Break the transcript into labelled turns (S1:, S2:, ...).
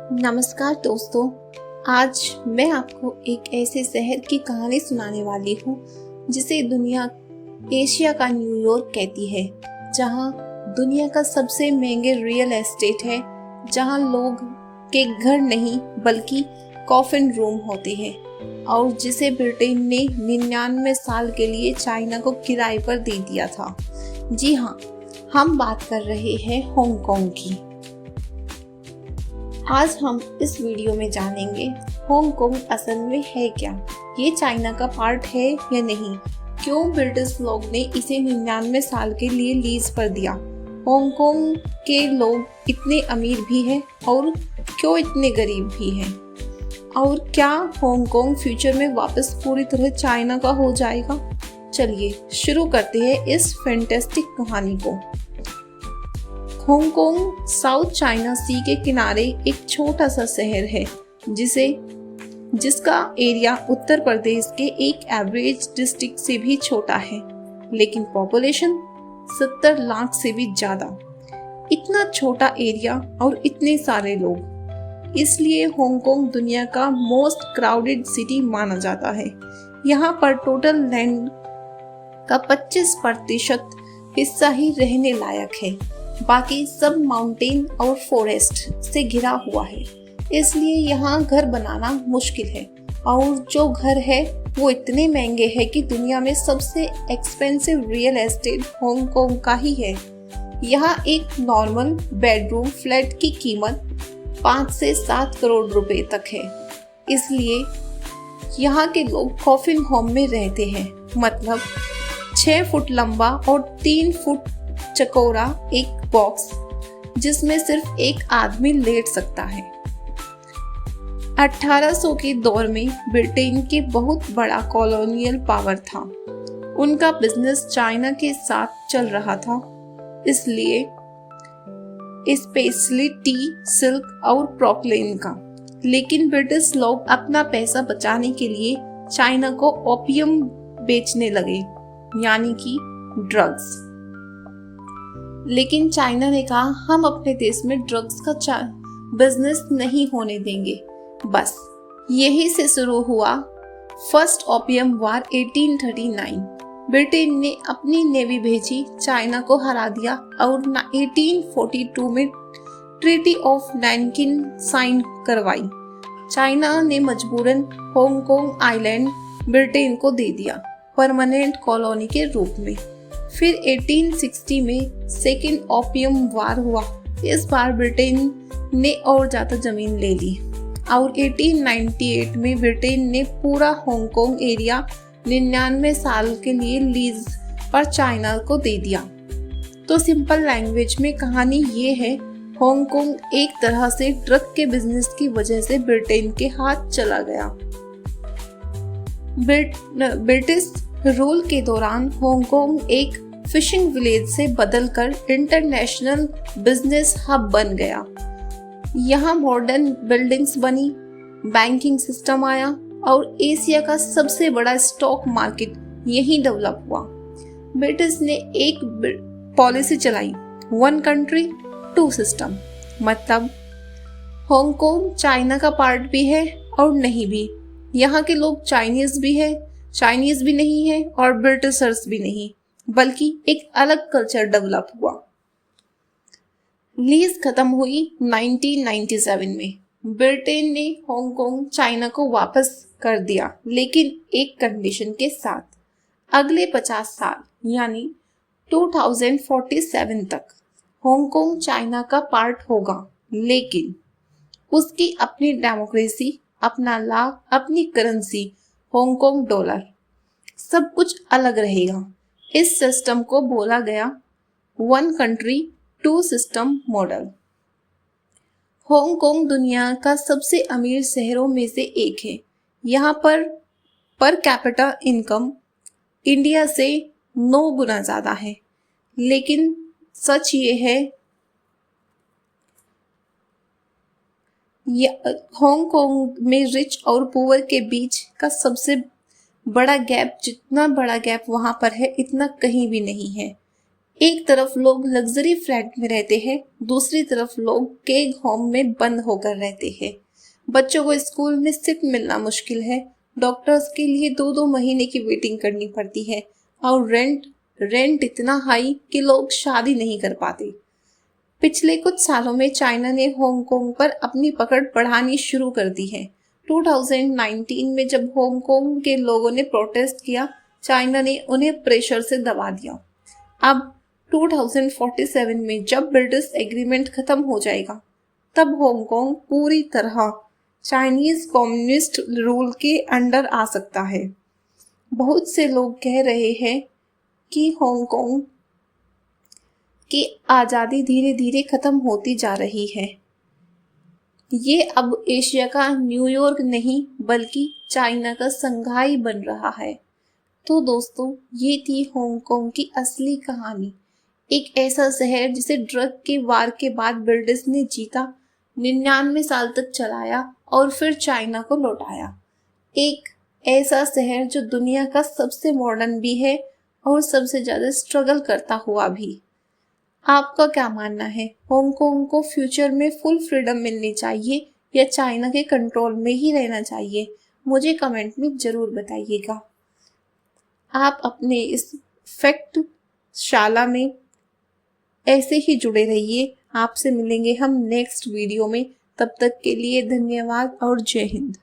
S1: नमस्कार दोस्तों। आज मैं आपको एक ऐसे शहर की कहानी सुनाने वाली हूँ जिसे दुनिया एशिया का न्यूयॉर्क कहती है, जहाँ दुनिया का सबसे महंगे रियल एस्टेट है, जहाँ लोग के घर नहीं बल्कि कॉफिन रूम होते हैं और जिसे ब्रिटेन ने 99 साल के लिए चाइना को किराए पर दे दिया था। जी हाँ, हम बात कर रहे हैं हांगकांग की। आज हम इस वीडियो में जानेंगे हांगकांग असल में है क्या, ये चाइना का पार्ट है या नहीं, क्यों ब्रिटिश लोग ने इसे 99 साल के लिए लीज पर दिया, हांगकांग के लोग इतने अमीर भी हैं और क्यों इतने गरीब भी हैं, और क्या हांगकांग फ्यूचर में वापस पूरी तरह चाइना का हो जाएगा। चलिए शुरू करते हैं इस फैंटास्टिक कहानी को। हांगकांग साउथ चाइना सी के किनारे एक छोटा सा शहर है जिसका एरिया उत्तर प्रदेश के एक एवरेज डिस्ट्रिक्ट से भी छोटा है, लेकिन पॉपुलेशन 70 लाख से भी ज्यादा। इतना छोटा एरिया और इतने सारे लोग, इसलिए हांगकांग दुनिया का मोस्ट क्राउडेड सिटी माना जाता है। यहाँ पर टोटल लैंड का 25% हिस्सा ही रहने लायक है, बाकी सब माउंटेन और फॉरेस्ट से घिरा हुआ है, इसलिए यहाँ घर बनाना मुश्किल है। और जो घर है वो इतने महंगे हैं कि दुनिया में सबसे एक्सपेंसिव रियल एस्टेट हांगकांग का ही है। यहाँ एक नॉर्मल बेडरूम फ्लैट की कीमत 5 से 7 करोड़ रुपए तक है, इसलिए यहाँ के लोग कॉफिन होम में रहते हैं, मतलब 6 फुट लंबा और 3 फुट चौकोरा एक बॉक्स जिसमें सिर्फ एक आदमी लेट सकता है। 1800 के दौर में ब्रिटेन के बहुत बड़ा कॉलोनियल पावर था, उनका बिजनेस चाइना के साथ चल रहा था, इसलिए स्पेशली टी, सिल्क और प्रोपलेन का। लेकिन ब्रिटिश लोग अपना पैसा बचाने के लिए चाइना को ओपियम बेचने लगे, यानी कि ड्रग्स। लेकिन चाइना ने कहा हम अपने देश में ड्रग्स का बिजनेस नहीं होने देंगे। बस यही से शुरू हुआ फर्स्ट ओपियम वार 1839। ब्रिटेन ने अपनी नेवी भेजी, चाइना को हरा दिया और 1842 में ट्रीटी ऑफ नैनकिन साइन करवाई। चाइना ने मजबूरन हांगकांग आइलैंड ब्रिटेन को दे दिया परमानेंट कॉलोनी के रूप में। फिर 1860 में सेकेंड ओपियम वार हुआ। इस बार ब्रिटेन ने और ज्यादा जमीन ले ली और 1898 में ब्रिटेन ने पूरा हांगकांग एरिया 99 साल के लिए लीज पर चाइना को दे दिया। तो सिंपल लैंग्वेज में कहानी ये है, हांगकांग एक तरह से ड्रग के बिजनेस की वजह से ब्रिटेन के हाथ चला गया। ब्रिटिश रूल के दौरान हांगकांग एक फिशिंग विलेज से बदलकर इंटरनेशनल बिजनेस हब बन गया। यहाँ मॉडर्न बिल्डिंग्स बनी, बैंकिंग सिस्टम आया और एशिया का सबसे बड़ा स्टॉक मार्केट यहीं डेवलप हुआ। ब्रिटिश ने एक पॉलिसी चलाई, 1 कंट्री 2 सिस्टम, मतलब हांगकांग चाइना का पार्ट भी है और नहीं भी। यहाँ के लोग चाइनीज भी नहीं है और ब्रिटिशर्स भी नहीं, बल्कि एक अलग कल्चर डेवलप हुआ। लीज खत्म हुई 1997 में। ब्रिटेन ने हांगकांग चाइना को वापस कर दिया, लेकिन एक कंडीशन के साथ, अगले 50 साल यानी 2047 तक हांगकांग चाइना का पार्ट होगा, लेकिन उसकी अपनी डेमोक्रेसी, अपना लॉ, अपनी करेंसी हांगकांग डॉलर, सब कुछ अलग रहेगा। इस सिस्टम को बोला गया 1 कंट्री 2 सिस्टम मॉडल। हांगकांग दुनिया का सबसे अमीर शहरों में से एक है। यहाँ पर कैपिटा इनकम इंडिया से 9 गुना ज्यादा है, लेकिन सच ये है हांगकांग में रिच और पुअर के बीच का सबसे बड़ा गैप, जितना बड़ा गैप वहां पर है इतना कहीं भी नहीं है। एक तरफ लोग लग्जरी फ्लैट में रहते हैं, दूसरी तरफ लोग केक होम में बंद होकर रहते हैं। बच्चों को स्कूल में सीट मिलना मुश्किल है, डॉक्टर्स के लिए 2-2 महीने की वेटिंग करनी पड़ती है और रेंट इतना हाई कि लोग शादी नहीं कर पाते। पिछले कुछ सालों में चाइना ने हांगकांग पर अपनी पकड़ बढ़ानी शुरू कर दी है। 2019 में जब हांगकांग के लोगों ने प्रोटेस्ट किया, चाइना ने उन्हें प्रेशर से दबा दिया। अब 2047 में जब ब्रिटिश एग्रीमेंट खत्म हो जाएगा, तब हांगकांग पूरी तरह चाइनीज कम्युनिस्ट रूल के अंडर आ सकता है। बहुत से लोग कह रहे हैं कि हांगकांग की आज़ादी धीरे धीरे खत्म होती जा रही है। ये अब एशिया का न्यूयॉर्क नहीं बल्कि चाइना का संघाई बन रहा है। तो दोस्तों, ये थी हांगकांग की असली कहानी। एक ऐसा शहर जिसे ड्रग के वार के बाद ब्रिटिश ने जीता, 99 साल तक चलाया और फिर चाइना को लौटाया। एक ऐसा शहर जो दुनिया का सबसे मॉडर्न भी है और सबसे ज़्यादा स्ट्रगल करता हुआ भी। आपका क्या मानना है? हांगकांग को फ्यूचर में फुल फ्रीडम मिलनी चाहिए या चाइना के कंट्रोल में ही रहना चाहिए? मुझे कमेंट में ज़रूर बताइएगा। आप अपने इस फैक्ट शाला में ऐसे ही जुड़े रहिए। आपसे मिलेंगे हम नेक्स्ट वीडियो में। तब तक के लिए धन्यवाद और जय हिंद।